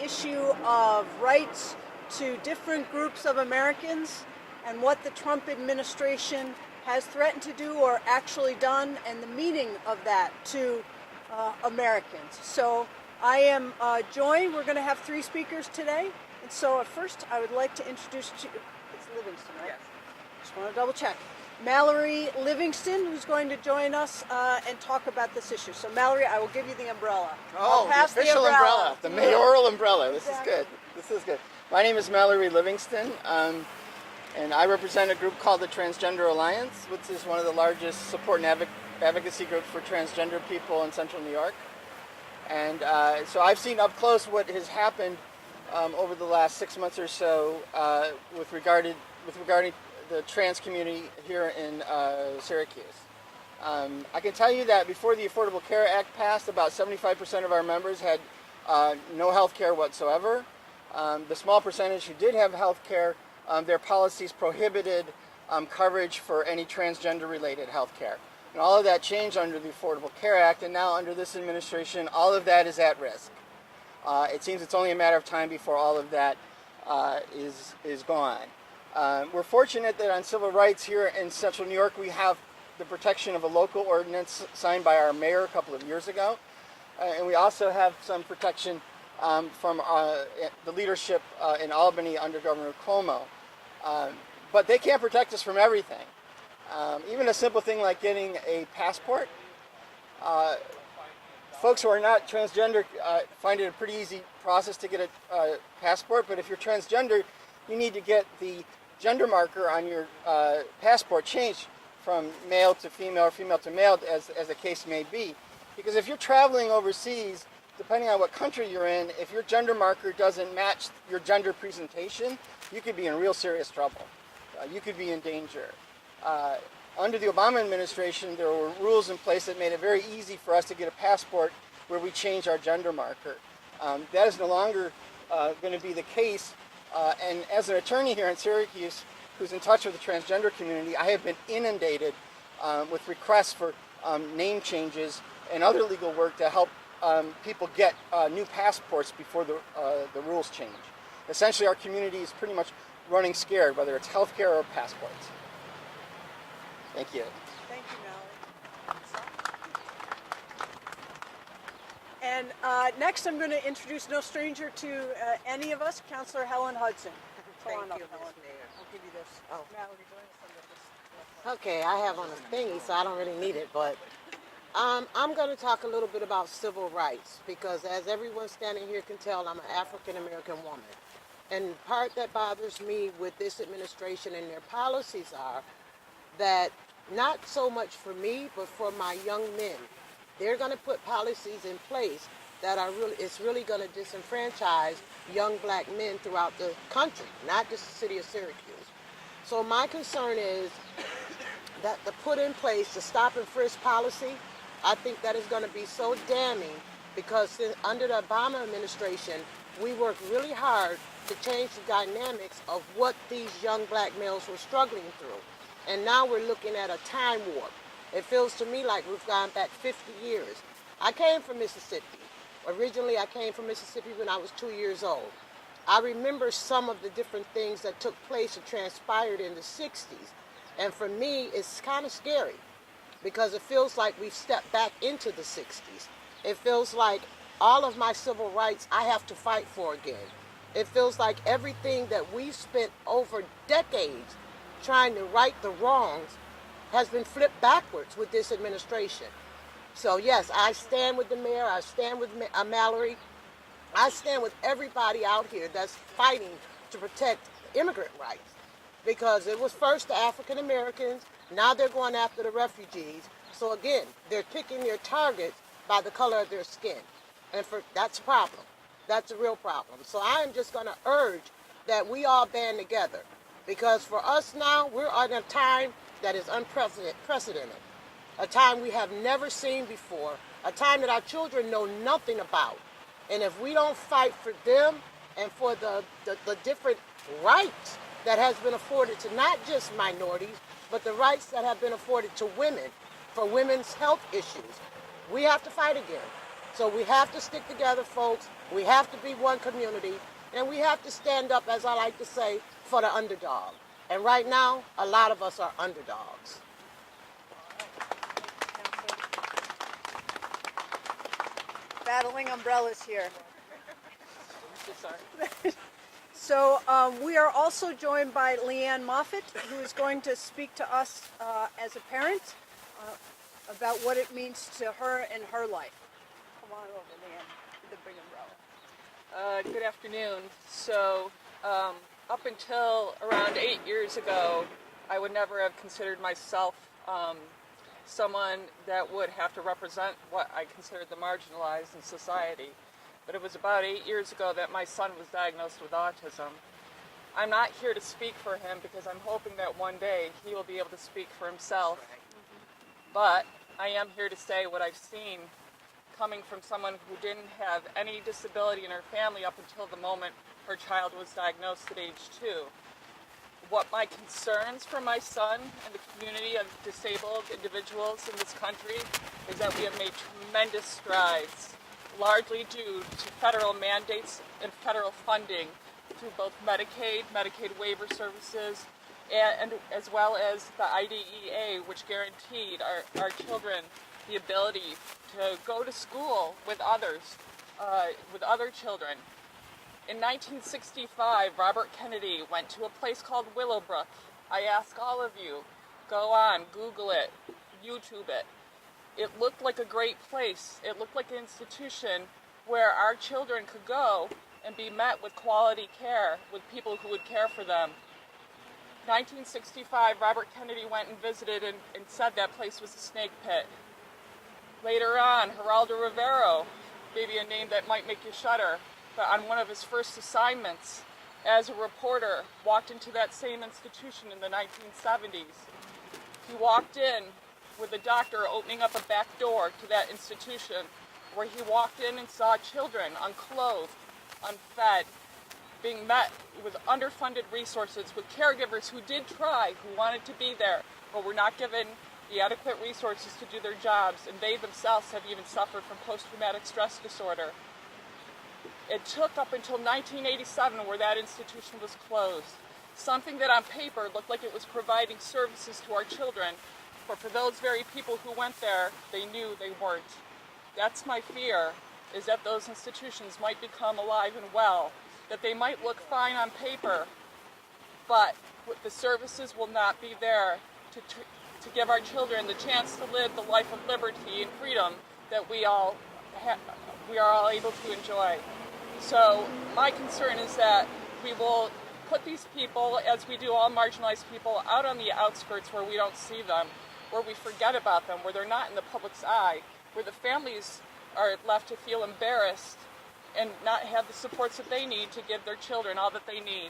issue of rights to different groups of Americans and what the Trump administration has threatened to do or actually done, and the meaning of that to Americans. So I am joined, we're going to have 3 speakers today. And so at first I would like to introduce to it's Livingston, right? Yes. Just want to double check. Mallory Livingston, who's going to join us and talk about this issue. So Mallory, I will give you the umbrella. Oh, the official umbrella, the mayoral umbrella. This is good. This is good. My name is Mallory Livingston, and I represent a group called the Transgender Alliance, which is one of the largest support and advocacy groups for transgender people in Central New York. And so I've seen up close what has happened over the last 6 months or so with regarding the trans community here in Syracuse. I can tell you that before the Affordable Care Act passed, about 75% of our members had no health care whatsoever. The small percentage who did have health care, their policies prohibited coverage for any transgender-related health care. And all of that changed under the Affordable Care Act, and now under this administration, all of that is at risk. It seems it's only a matter of time before all of that is gone. We're fortunate that on civil rights here in Central New York, we have the protection of a local ordinance signed by our mayor a couple of years ago. And we also have some protection from the leadership in Albany under Governor Cuomo. But they can't protect us from everything. Even a simple thing like getting a passport. Folks who are not transgender find it a pretty easy process to get a passport, but if you're transgender, you need to get the gender marker on your passport changed from male to female or female to male, as the case may be. Because if you're traveling overseas, depending on what country you're in, if your gender marker doesn't match your gender presentation, you could be in real serious trouble. You could be in danger. Under the Obama administration, there were rules in place that made it very easy for us to get a passport where we change our gender marker. That is no longer going to be the case. And as an attorney here in Syracuse, who's in touch with the transgender community, I have been inundated with requests for name changes and other legal work to help people get new passports before the rules change. Essentially, our community is pretty much running scared, whether it's healthcare or passports. Thank you. Thank you, Mallory. And next I'm going to introduce no stranger to any of us, Councilor Helen Hudson. Thank you, Helen. Ms. Mayor. I'll give you this. Oh. Mallory, join us on this. Okay, I have on a thingy, so I don't really need it, but I'm going to talk a little bit about civil rights, because as everyone standing here can tell, I'm an African-American woman. And the part that bothers me with this administration and their policies are that not so much for me, but for my young men. They're going to put policies in place that are it's really going to disenfranchise young black men throughout the country, not just the city of Syracuse. So my concern is that the put in place the stop and frisk policy, I think that is going to be so damning, because under the Obama administration, we worked really hard to change the dynamics of what these young black males were struggling through. And now we're looking at a time warp. It feels to me like we've gone back 50 years. I came from Mississippi. Originally, I came from Mississippi when I was 2 years old. I remember some of the different things that took place and transpired in the 60s. And for me, it's kind of scary, because it feels like we've stepped back into the 60s. It feels like all of my civil rights I have to fight for again. It feels like everything that we've spent over decades trying to right the wrongs has been flipped backwards with this administration. So yes, I stand with the mayor, I stand with Mallory, I stand with everybody out here that's fighting to protect immigrant rights. Because it was first the African Americans, now they're going after the refugees. So again, they're picking their targets by the color of their skin. And that's a problem. That's a real problem. So I am just going to urge that we all band together. Because for us now, we're in a time that is unprecedented, a time we have never seen before, a time that our children know nothing about. And if we don't fight for them and for the different rights that has been afforded to not just minorities, but the rights that have been afforded to women for women's health issues, we have to fight again. So we have to stick together, folks. We have to be one community, and we have to stand up, as I like to say, for the underdog. And right now, a lot of us are underdogs. Battling umbrellas here. Sorry. So we are also joined by Leanne Moffett, who is going to speak to us as a parent about what it means to her in her life. Come on over, Leanne, with the big umbrella. Good afternoon. So, up until around 8 years ago, I would never have considered myself someone that would have to represent what I considered the marginalized in society. But it was about 8 years ago that my son was diagnosed with autism. I'm not here to speak for him because I'm hoping that one day he will be able to speak for himself. But I am here to say what I've seen coming from someone who didn't have any disability in her family up until the moment her child was diagnosed at age 2. What my concerns for my son and the community of disabled individuals in this country is that we have made tremendous strides, largely due to federal mandates and federal funding through both Medicaid waiver services, and as well as the IDEA, which guaranteed our children the ability to go to school with others, with other children. In 1965, Robert Kennedy went to a place called Willowbrook. I ask all of you, go on, Google it, YouTube it. It looked like a great place. It looked like an institution where our children could go and be met with quality care, with people who would care for them. 1965, Robert Kennedy went and visited and said that place was a snake pit. Later on, Geraldo Rivero, maybe a name that might make you shudder, but on one of his first assignments as a reporter, walked into that same institution in the 1970s. He walked in with a doctor opening up a back door to that institution, where he walked in and saw children unclothed, unfed, being met with underfunded resources, with caregivers who did try, who wanted to be there, but were not given the adequate resources to do their jobs, and they themselves have even suffered from post-traumatic stress disorder. It took up until 1987 where that institution was closed. Something that on paper looked like it was providing services to our children, but for those very people who went there, they knew they weren't. That's my fear, is that those institutions might become alive and well, that they might look fine on paper, but the services will not be there to give our children the chance to live the life of liberty and freedom that we are all able to enjoy. So my concern is that we will put these people, as we do all marginalized people, out on the outskirts where we don't see them, where we forget about them, where they're not in the public's eye, where the families are left to feel embarrassed and not have the supports that they need to give their children all that they need.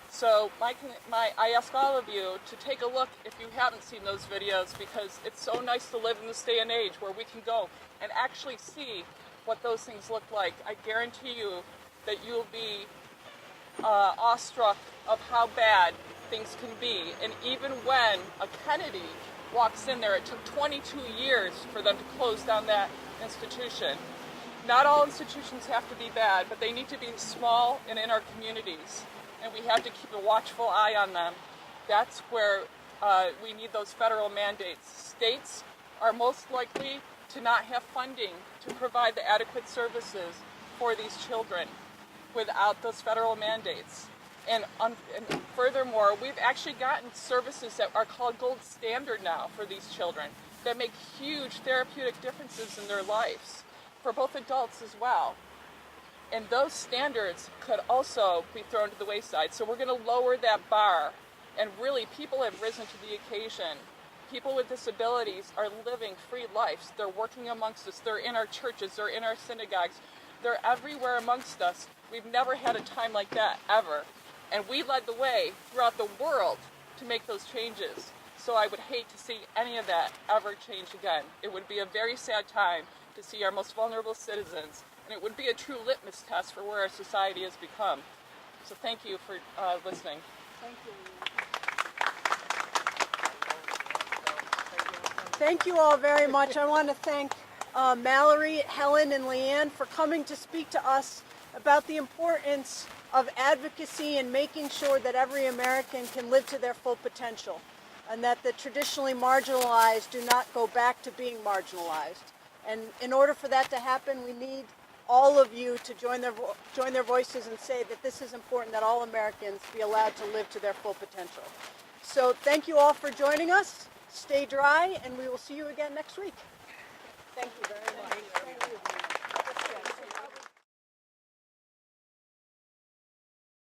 So I ask all of you to take a look if you haven't seen those videos, because it's so nice to live in this day and age where we can go and actually see what those things look like. I guarantee you that you'll be awestruck of how bad things can be. And even when a Kennedy walks in there, it took 22 years for them to close down that institution. Not all institutions have to be bad, but they need to be small and in our communities. And we have to keep a watchful eye on them. That's where we need those federal mandates. States are most likely to not have funding to provide the adequate services for these children without those federal mandates. And furthermore, we've actually gotten services that are called gold standard now for these children that make huge therapeutic differences in their lives, for both adults as well. And those standards could also be thrown to the wayside. So we're going to lower that bar. And really, people have risen to the occasion. People with disabilities are living free lives. They're working amongst us. They're in our churches. They're in our synagogues. They're everywhere amongst us. We've never had a time like that, ever. And we led the way throughout the world to make those changes. So I would hate to see any of that ever change again. It would be a very sad time to see our most vulnerable citizens, and it would be a true litmus test for where our society has become. So thank you for listening. Thank you. Thank you all very much. I want to thank Mallory, Helen, and Leanne for coming to speak to us about the importance of advocacy and making sure that every American can live to their full potential, and that the traditionally marginalized do not go back to being marginalized. And in order for that to happen, we need all of you to join their voices and say that this is important, that all Americans be allowed to live to their full potential. So thank you all for joining us. Stay dry, and we will see you again next week. Thank you very much. Thank you.